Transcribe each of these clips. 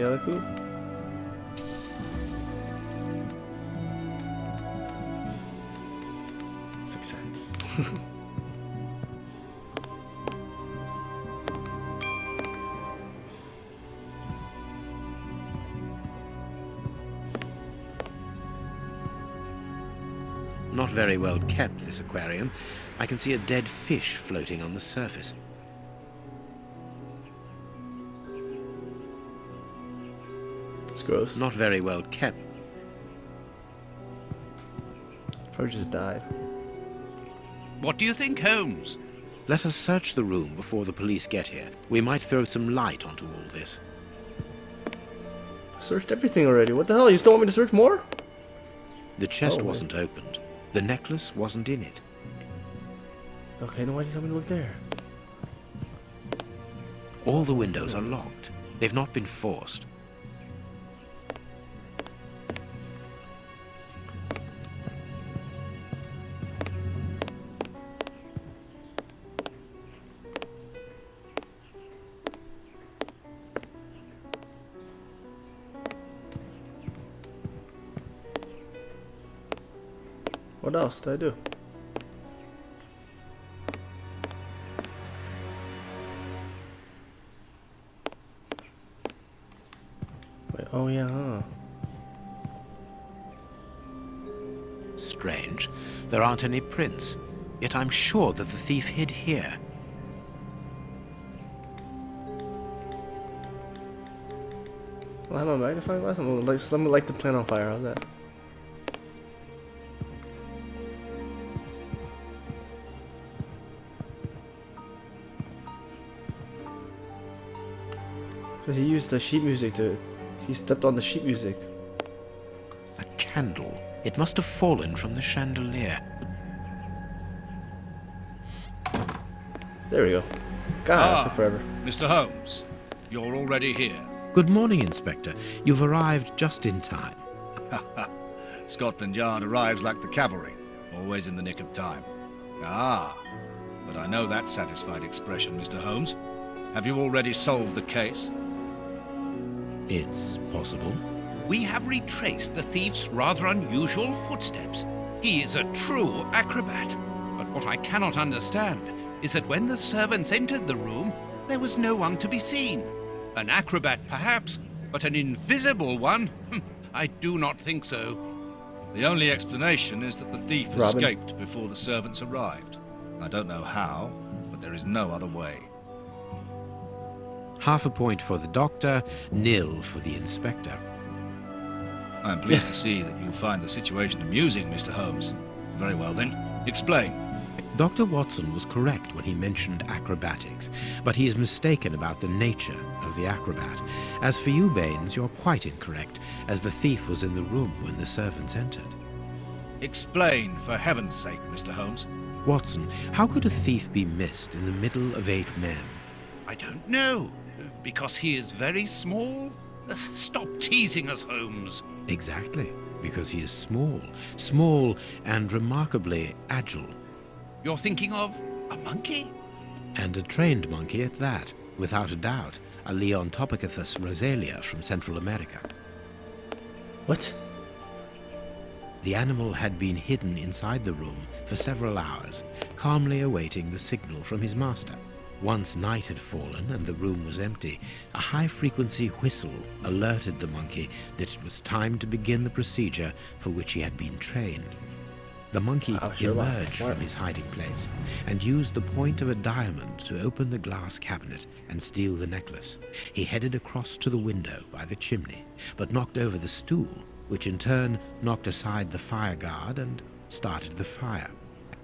other clue? Sixth Sense. Not very well kept, this aquarium. I can see a dead fish floating on the surface. It's gross. Not very well kept. Probably just died. What do you think, Holmes? Let us search the room before the police get here. We might throw some light onto all this. I searched everything already. What the hell? You still want me to search more? The chest Oh, wasn't opened. The necklace wasn't in it. Okay, then why did you tell me to look there? All the windows are locked. They've not been forced. What else did I do? Wait, oh yeah, huh? Strange. There aren't any prints. Yet I'm sure that the thief hid here. Well, I have my magnifying glass. Let me light the plant on fire. How's that? Because he used the sheet music to... He stepped on the sheet music. A candle. It must have fallen from the chandelier. There we go. God, it took forever. Mr. Holmes, you're already here. Good morning, Inspector. You've arrived just in time. Scotland Yard arrives like the cavalry, always in the nick of time. Ah, but I know that satisfied expression, Mr. Holmes. Have you already solved the case? It's possible. We have retraced the thief's rather unusual footsteps. He is a true acrobat. But what I cannot understand is that when the servants entered the room, there was no one to be seen. An acrobat, perhaps, but an invisible one? I do not think so. The only explanation is that the thief Robin. escaped before the servants arrived. I don't know how, but there is no other way. Half a point for the doctor, nil for the inspector. I am pleased to see that you find the situation amusing, Mr. Holmes. Very well then, explain. Dr. Watson was correct when he mentioned acrobatics, but he is mistaken about the nature of the acrobat. As for you, Baines, you're quite incorrect, as the thief was in the room when the servants entered. Explain, for heaven's sake, Mr. Holmes. Watson, how could a thief be missed in the middle of 8 men? I don't know. Because he is very small? Stop teasing us, Holmes. Exactly, because he is small. Small and remarkably agile. You're thinking of a monkey? And a trained monkey at that, without a doubt, a Leontopithecus rosalia from Central America. What? The animal had been hidden inside the room for several hours, calmly awaiting the signal from his master. Once night had fallen and the room was empty, a high-frequency whistle alerted the monkey that it was time to begin the procedure for which he had been trained. The monkey emerged from his hiding place and used the point of a diamond to open the glass cabinet and steal the necklace. He headed across to the window by the chimney, but knocked over the stool, which in turn knocked aside the fire guard and started the fire.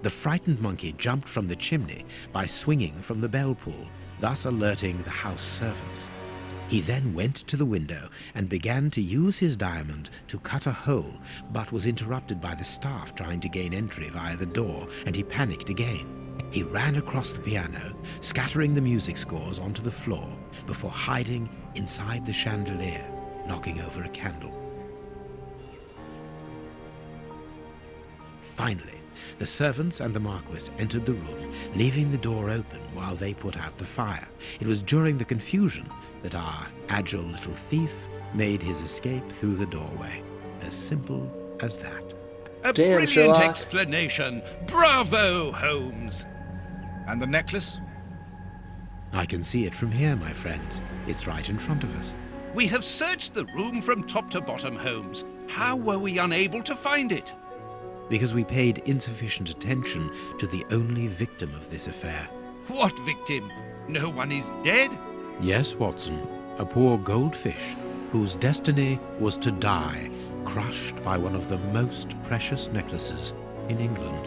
The frightened monkey jumped from the chimney by swinging from the bell pull, thus alerting the house servants. He then went to the window and began to use his diamond to cut a hole, but was interrupted by the staff trying to gain entry via the door, and he panicked again. He ran across the piano, scattering the music scores onto the floor, before hiding inside the chandelier, knocking over a candle. Finally, The servants and the Marquis entered the room, leaving the door open while they put out the fire. It was during the confusion that our agile little thief made his escape through the doorway. As simple as that. A Damn, brilliant Sherlock. explanation. Bravo, Holmes. And the necklace? I can see it from here, my friends. It's right in front of us. We have searched the room from top to bottom, Holmes. How were we unable to find it? Because we paid insufficient attention to the only victim of this affair. What victim? No one is dead? Yes, Watson, a poor goldfish whose destiny was to die, crushed by one of the most precious necklaces in England.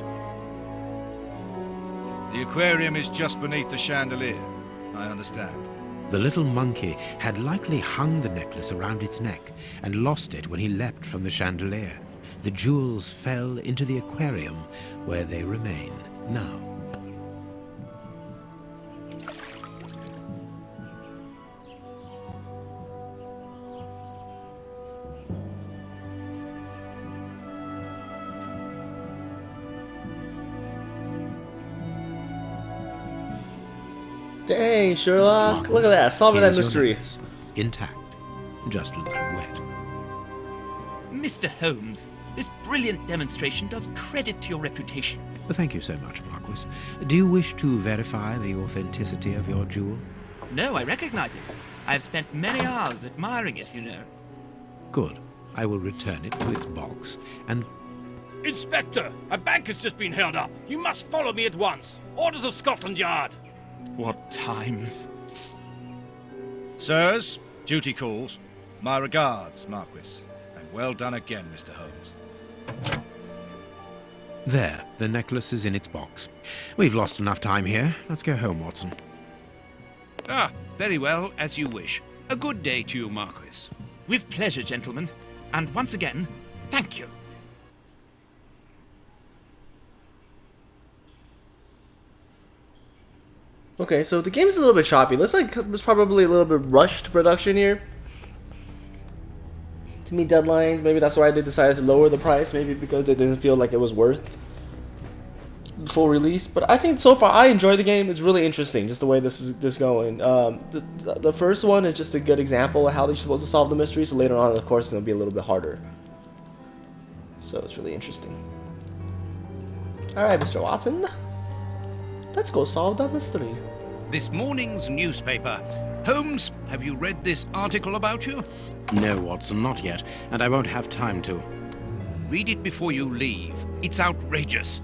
The aquarium is just beneath the chandelier. I understand. The little monkey had likely hung the necklace around its neck and lost it when he leapt from the chandelier. The jewels fell into the aquarium where they remain now. Dang, Sherlock. Marcus, Look at that. Solving that here's your mystery. necklace. Intact. Just a little wet. Mr. Holmes, this brilliant demonstration does credit to your reputation. Well, thank you so much, Marquis. Do you wish to verify the authenticity of your jewel? No, I recognize it. I have spent many hours admiring it, you know. Good. I will return it to its box and... Inspector, a bank has just been held up. You must follow me at once. Orders of Scotland Yard. What times? Sirs, duty calls. My regards, Marquis. And well done again, Mr. Holmes. There, the necklace is in its box. We've lost enough time here. Let's go home, Watson. Ah, very well, as you wish. A good day to you, Marquis. With pleasure, gentlemen. And once again, thank you. Okay, so the game's a little bit choppy. Looks like it was probably a little bit rushed production here. To meet deadlines, maybe that's why they decided to lower the price. Maybe because they didn't feel like it was worth full release. But I think so far I enjoy the game. It's really interesting, just the way this is going. The first one is just a good example of how they're supposed to solve the mystery. So later on, of course, it'll be a little bit harder. So it's really interesting. All right, Mr. Watson, let's go solve that mystery. This morning's newspaper. Holmes, have you read this article about you? No, Watson, not yet, and I won't have time to. Read it before you leave. It's outrageous.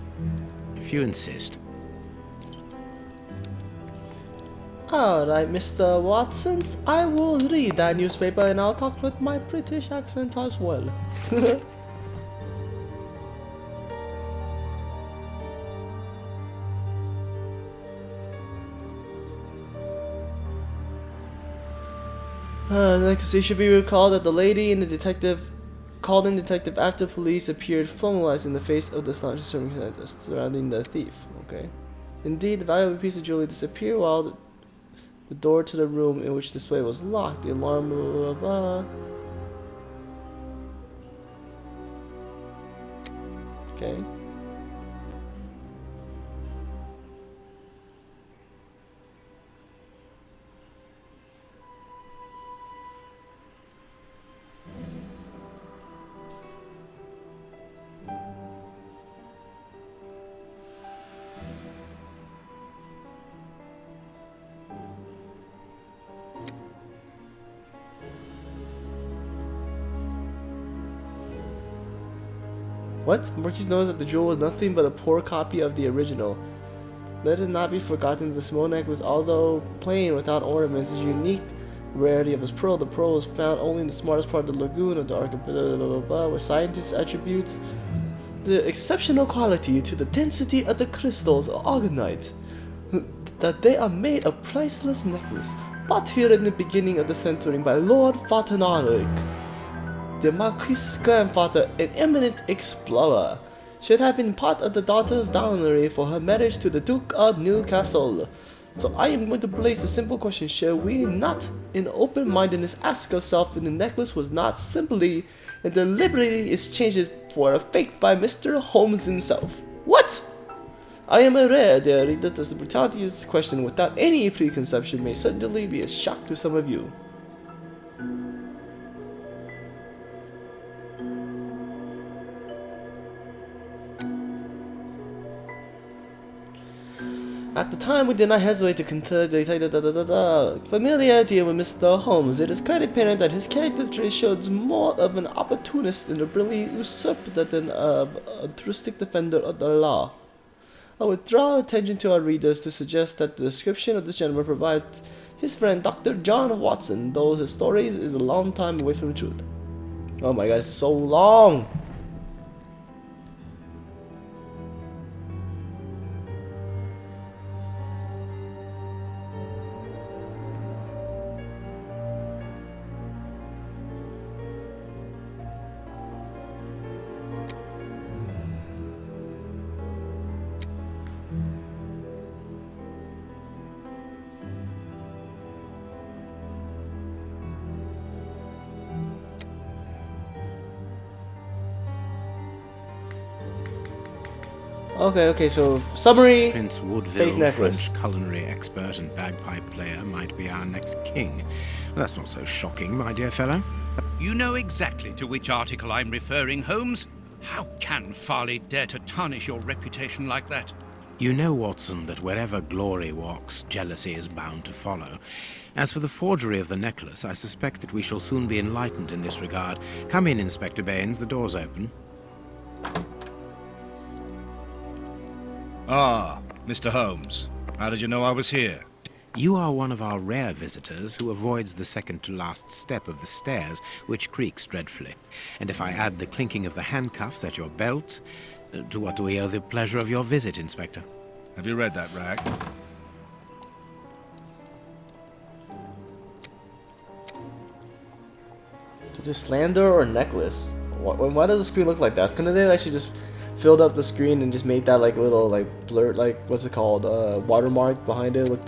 If you insist. Alright, Mr. Watson, I will read that newspaper and I'll talk with my British accent as well. Next, it should be recalled that the lady and the detective called in detective after police appeared formalized in the face of the astonishing circumstances surrounding the thief. Okay. Indeed, the valuable piece of jewelry disappeared while the door to the room in which display was locked. The alarm, blah, blah, blah, blah. Okay. What? Marquis knows that the jewel was nothing but a poor copy of the original. Let it not be forgotten that the small necklace, although plain without ornaments, is unique rarity of its pearl. The pearl was found only in the smartest part of the lagoon of the archipelago, where scientists attributes the exceptional quality to the density of the crystals of organite, that they are made of priceless necklace, bought here in the beginning of the century by Lord Fauntleroy. The Marquis's grandfather, an eminent explorer, should have been part of the daughter's dowry for her marriage to the Duke of Newcastle. So I am going to place a simple question. Shall we not, in open-mindedness, ask ourselves if the necklace was not simply and deliberately exchanged for a fake by Mr. Holmes himself? What? I am aware, dear reader, that the brutality of this question without any preconception may certainly be a shock to some of you. At the time, we did not hesitate to consider familiarity with Mr. Holmes. It is quite apparent that his character trait shows more of an opportunist and a brilliant usurper than of an altruistic defender of the law. I would draw attention to our readers to suggest that the description of this gentleman provides his friend Dr. John Watson, though his story is a long time away from the truth. Oh my god, it's so long! Okay, so summary. Prince Fake Woodville, necklace. French culinary expert and bagpipe player, might be our next king. That's not so shocking, my dear fellow. You know exactly to which article I'm referring, Holmes. How can Farley dare to tarnish your reputation like that? You know, Watson, that wherever glory walks, jealousy is bound to follow. As for the forgery of the necklace, I suspect that we shall soon be enlightened in this regard. Come in, Inspector Baines, the door's open. Ah, Mr. Holmes. How did you know I was here? You are one of our rare visitors who avoids the second-to-last step of the stairs, which creaks dreadfully. And if I add the clinking of the handcuffs at your belt, to what do we owe the pleasure of your visit, Inspector? Have you read that, Rag? Just slander or necklace? Why does the screen look like that? Couldn't they actually just filled up the screen and just made that like little like blur, like what's it called, watermark behind it look